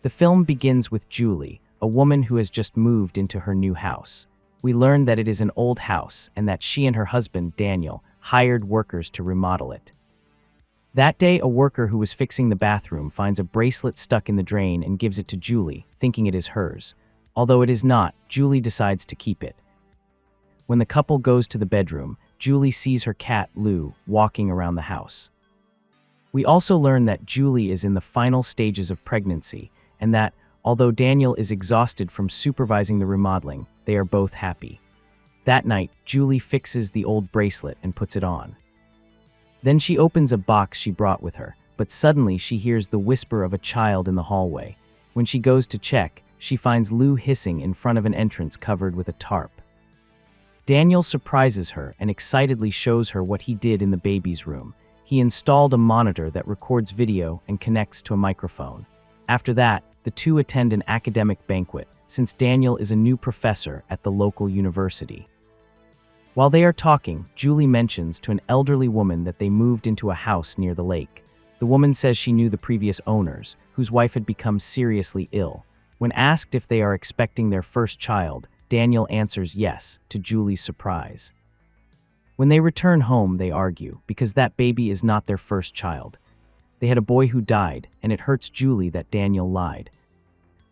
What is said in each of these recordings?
The film begins with Julie, a woman who has just moved into her new house. We learn that it is an old house and that she and her husband, Daniel, hired workers to remodel it. That day, a worker who was fixing the bathroom finds a bracelet stuck in the drain and gives it to Julie, thinking it is hers. Although it is not, Julie decides to keep it. When the couple goes to the bedroom, Julie sees her cat, Lou, walking around the house. We also learn that Julie is in the final stages of pregnancy, and that, although Daniel is exhausted from supervising the remodeling, they are both happy. That night, Julie fixes the old bracelet and puts it on. Then she opens a box she brought with her, but suddenly she hears the whisper of a child in the hallway. When she goes to check, she finds Lou hissing in front of an entrance covered with a tarp. Daniel surprises her and excitedly shows her what he did in the baby's room. He installed a monitor that records video and connects to a microphone. After that, the two attend an academic banquet, since Daniel is a new professor at the local university. While they are talking, Julie mentions to an elderly woman that they moved into a house near the lake. The woman says she knew the previous owners, whose wife had become seriously ill. When asked if they are expecting their first child, Daniel answers yes, to Julie's surprise. When they return home, they argue, because that baby is not their first child. They had a boy who died, and it hurts Julie that Daniel lied.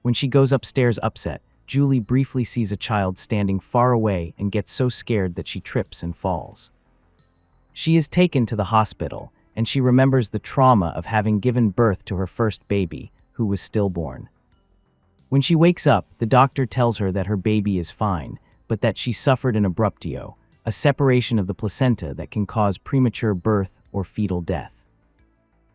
When she goes upstairs upset, Julie briefly sees a child standing far away and gets so scared that she trips and falls. She is taken to the hospital, and she remembers the trauma of having given birth to her first baby, who was stillborn. When she wakes up, the doctor tells her that her baby is fine, but that she suffered an abruptio, a separation of the placenta that can cause premature birth or fetal death.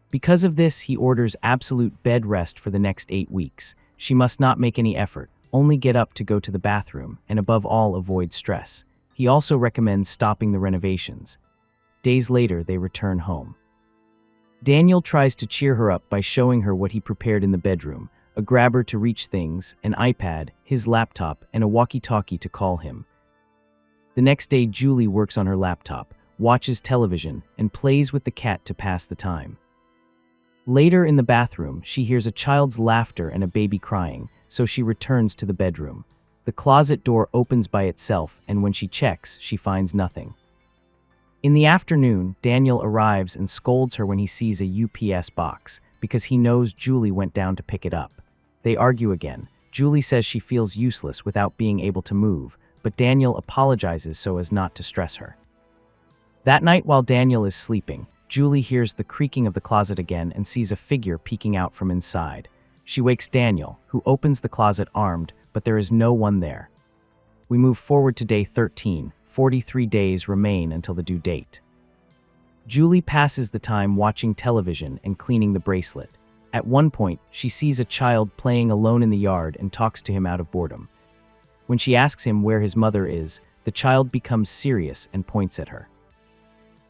Because of this, he orders absolute bed rest for the next 8 weeks. She must not make any effort, only get up to go to the bathroom, and above all avoid stress. He also recommends stopping the renovations. Days later, they return home. Daniel tries to cheer her up by showing her what he prepared in the bedroom: a grabber to reach things, an iPad, his laptop, and a walkie-talkie to call him. The next day, Julie works on her laptop, watches television, and plays with the cat to pass the time. Later in the bathroom, she hears a child's laughter and a baby crying, so she returns to the bedroom. The closet door opens by itself, and when she checks, she finds nothing. In the afternoon, Daniel arrives and scolds her when he sees a UPS box, because he knows Julie went down to pick it up. They argue again. Julie says she feels useless without being able to move, but Daniel apologizes so as not to stress her. That night, while Daniel is sleeping, Julie hears the creaking of the closet again and sees a figure peeking out from inside. She wakes Daniel, who opens the closet armed, but there is no one there. We move forward to day 13. 43 days remain until the due date. Julie passes the time watching television and cleaning the bracelet. At one point, she sees a child playing alone in the yard and talks to him out of boredom. When she asks him where his mother is, the child becomes serious and points at her.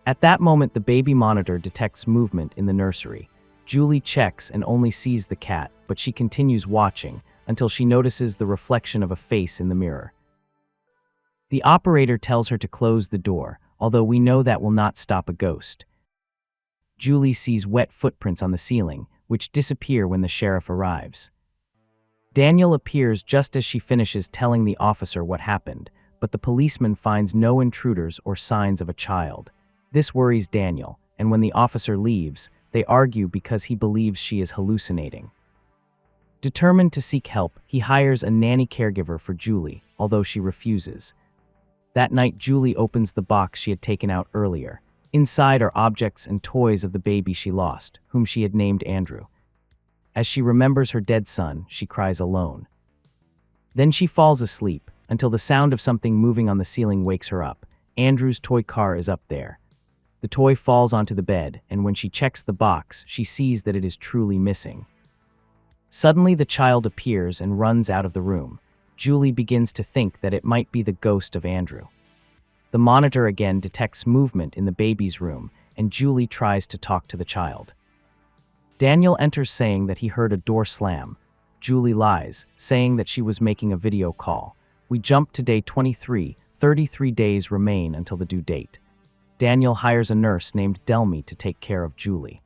At that moment, the baby monitor detects movement in the nursery. Julie checks and only sees the cat, but she continues watching until she notices the reflection of a face in the mirror. The operator tells her to close the door, although we know that will not stop a ghost. Julie sees wet footprints on the ceiling, which disappear when the sheriff arrives. Daniel appears just as she finishes telling the officer what happened, but the policeman finds no intruders or signs of a child. This worries Daniel, and when the officer leaves, they argue because he believes she is hallucinating. Determined to seek help, he hires a nanny caregiver for Julie, although she refuses. That night, Julie opens the box she had taken out earlier. Inside are objects and toys of the baby she lost, whom she had named Andrew. As she remembers her dead son, she cries alone. Then she falls asleep, until the sound of something moving on the ceiling wakes her up. Andrew's toy car is up there. The toy falls onto the bed, and when she checks the box, she sees that it is truly missing. Suddenly, the child appears and runs out of the room. Julie begins to think that it might be the ghost of Andrew. The monitor again detects movement in the baby's room, and Julie tries to talk to the child. Daniel enters saying that he heard a door slam. Julie lies, saying that she was making a video call. We jump to day 23. 33 days remain until the due date. Daniel hires a nurse named Delmy to take care of Julie.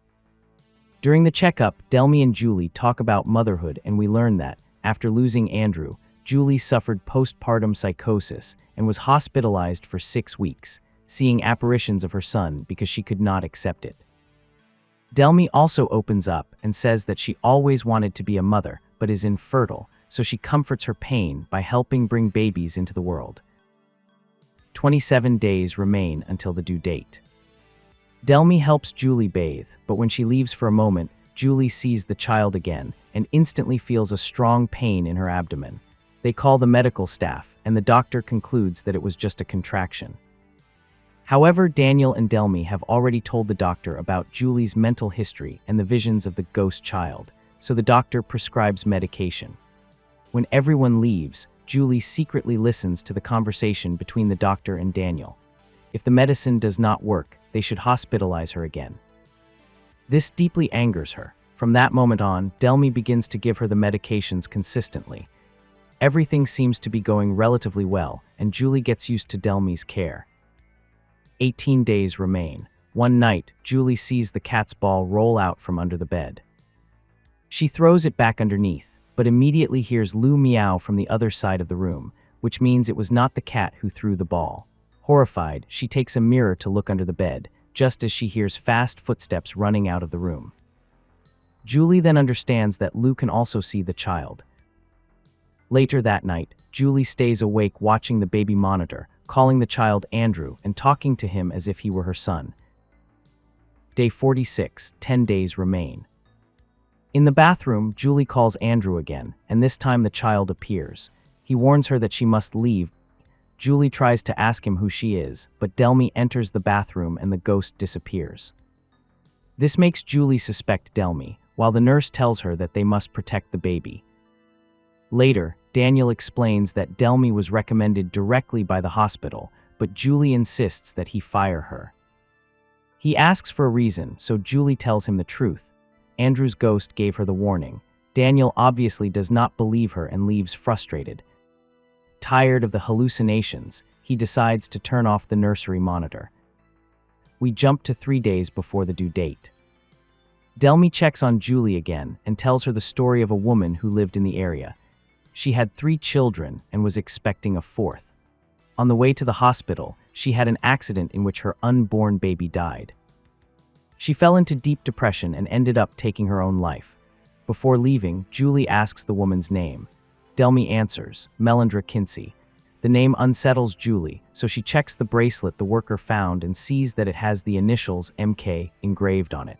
During the checkup, Delmy and Julie talk about motherhood, and we learn that, after losing Andrew, Julie suffered postpartum psychosis and was hospitalized for 6 weeks, seeing apparitions of her son because she could not accept it. Delmy also opens up and says that she always wanted to be a mother but is infertile, so she comforts her pain by helping bring babies into the world. 27 days remain until the due date. Delmy helps Julie bathe, but when she leaves for a moment, Julie sees the child again and instantly feels a strong pain in her abdomen. They call the medical staff, and the doctor concludes that it was just a contraction. However, Daniel and Delmy have already told the doctor about Julie's mental history and the visions of the ghost child, so the doctor prescribes medication. When everyone leaves, Julie secretly listens to the conversation between the doctor and Daniel. If the medicine does not work, they should hospitalize her again. This deeply angers her. From that moment on, Delmy begins to give her the medications consistently. Everything seems to be going relatively well, and Julie gets used to Delmy's care. 18 days remain. One night, Julie sees the cat's ball roll out from under the bed. She throws it back underneath, but immediately hears Lou meow from the other side of the room, which means it was not the cat who threw the ball. Horrified, she takes a mirror to look under the bed, just as she hears fast footsteps running out of the room. Julie then understands that Lou can also see the child. Later that night, Julie stays awake watching the baby monitor, calling the child Andrew and talking to him as if he were her son. Day 46, 10 days remain. In the bathroom, Julie calls Andrew again, and this time the child appears. He warns her that she must leave. Julie tries to ask him who she is, but Delmy enters the bathroom and the ghost disappears. This makes Julie suspect Delmy, while the nurse tells her that they must protect the baby. Later, Daniel explains that Delmy was recommended directly by the hospital, but Julie insists that he fire her. He asks for a reason, so Julie tells him the truth. Andrew's ghost gave her the warning. Daniel obviously does not believe her and leaves frustrated. Tired of the hallucinations, he decides to turn off the nursery monitor. We jump to 3 days before the due date. Delmy checks on Julie again and tells her the story of a woman who lived in the area. She had 3 children and was expecting a 4th. On the way to the hospital, she had an accident in which her unborn baby died. She fell into deep depression and ended up taking her own life. Before leaving, Julie asks the woman's name. Delmy answers, Melindra Kinsey. The name unsettles Julie, so she checks the bracelet the worker found and sees that it has the initials MK engraved on it.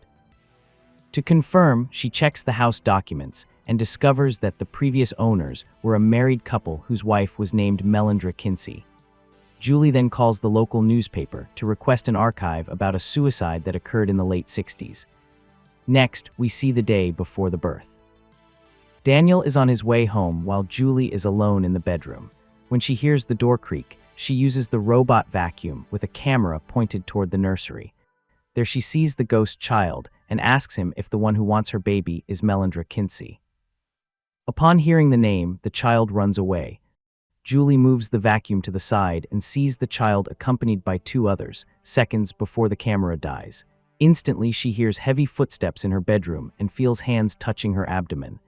To confirm, she checks the house documents and discovers that the previous owners were a married couple whose wife was named Melindra Kinsey. Julie then calls the local newspaper to request an archive about a suicide that occurred in the late 60s. Next, we see the day before the birth. Daniel is on his way home while Julie is alone in the bedroom. When she hears the door creak, she uses the robot vacuum with a camera pointed toward the nursery. There she sees the ghost child and asks him if the one who wants her baby is Melindra Kinsey. Upon hearing the name, the child runs away. Julie moves the vacuum to the side and sees the child accompanied by 2 others, seconds before the camera dies. Instantly, she hears heavy footsteps in her bedroom and feels hands touching her abdomen.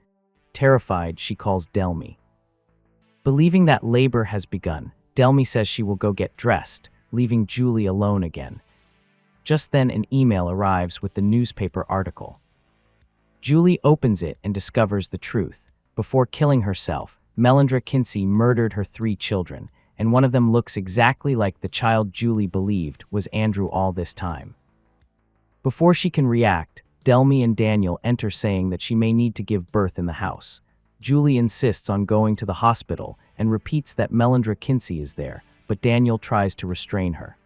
Terrified, she calls Delmy. Believing that labor has begun, Delmy says she will go get dressed, leaving Julie alone again. Just then, an email arrives with the newspaper article. Julie opens it and discovers the truth. Before killing herself, Melindra Kinsey murdered her 3 children, and one of them looks exactly like the child Julie believed was Andrew all this time. Before she can react, Delmy and Daniel enter saying that she may need to give birth in the house. Julie insists on going to the hospital and repeats that Melindra Kinsey is there, but Daniel tries to restrain her.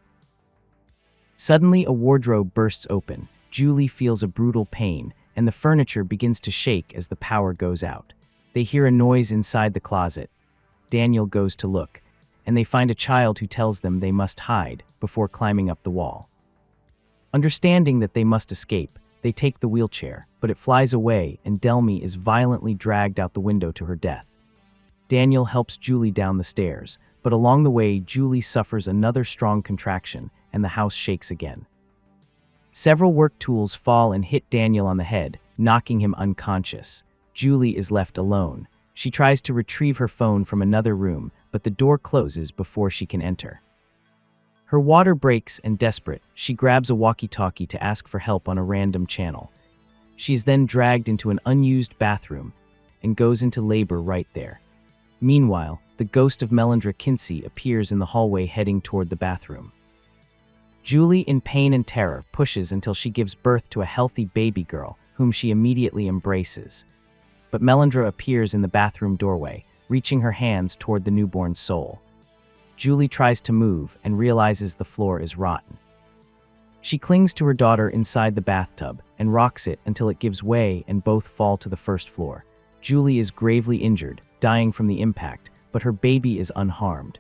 Suddenly, a wardrobe bursts open. Julie feels a brutal pain, and the furniture begins to shake as the power goes out. They hear a noise inside the closet. Daniel goes to look, and they find a child who tells them they must hide before climbing up the wall. Understanding that they must escape, they take the wheelchair, but it flies away and Delmy is violently dragged out the window to her death. Daniel helps Julie down the stairs, but along the way, Julie suffers another strong contraction and the house shakes again. Several work tools fall and hit Daniel on the head, knocking him unconscious. Julie is left alone. She tries to retrieve her phone from another room, but the door closes before she can enter. Her water breaks and desperate, she grabs a walkie-talkie to ask for help on a random channel. She's then dragged into an unused bathroom and goes into labor right there. Meanwhile, the ghost of Melindra Kinsey appears in the hallway heading toward the bathroom. Julie, in pain and terror, pushes until she gives birth to a healthy baby girl, whom she immediately embraces. But Melindra appears in the bathroom doorway, reaching her hands toward the newborn soul. Julie tries to move and realizes the floor is rotten. She clings to her daughter inside the bathtub and rocks it until it gives way and both fall to the first floor. Julie is gravely injured, dying from the impact, but her baby is unharmed.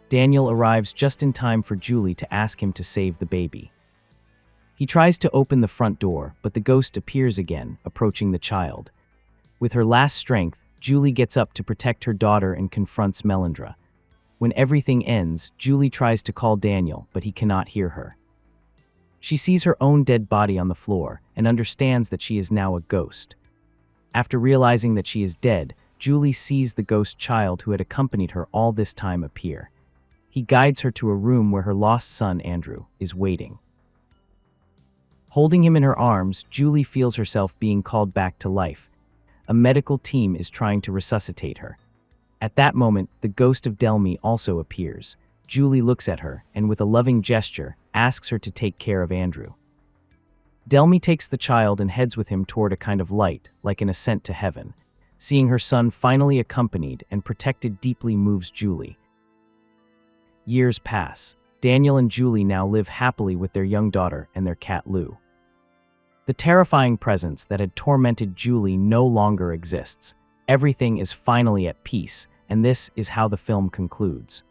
Daniel arrives just in time for Julie to ask him to save the baby. He tries to open the front door, but the ghost appears again, approaching the child. With her last strength, Julie gets up to protect her daughter and confronts Melindra. When everything ends, Julie tries to call Daniel, but he cannot hear her. She sees her own dead body on the floor and understands that she is now a ghost. After realizing that she is dead, Julie sees the ghost child who had accompanied her all this time appear. He guides her to a room where her lost son, Andrew, is waiting. Holding him in her arms, Julie feels herself being called back to life. A medical team is trying to resuscitate her. At that moment, the ghost of Delmy also appears. Julie looks at her and, with a loving gesture, asks her to take care of Andrew. Delmy takes the child and heads with him toward a kind of light, like an ascent to heaven. Seeing her son finally accompanied and protected deeply moves Julie. Years pass. Daniel and Julie now live happily with their young daughter and their cat Lou. The terrifying presence that had tormented Julie no longer exists. Everything is finally at peace, and this is how the film concludes.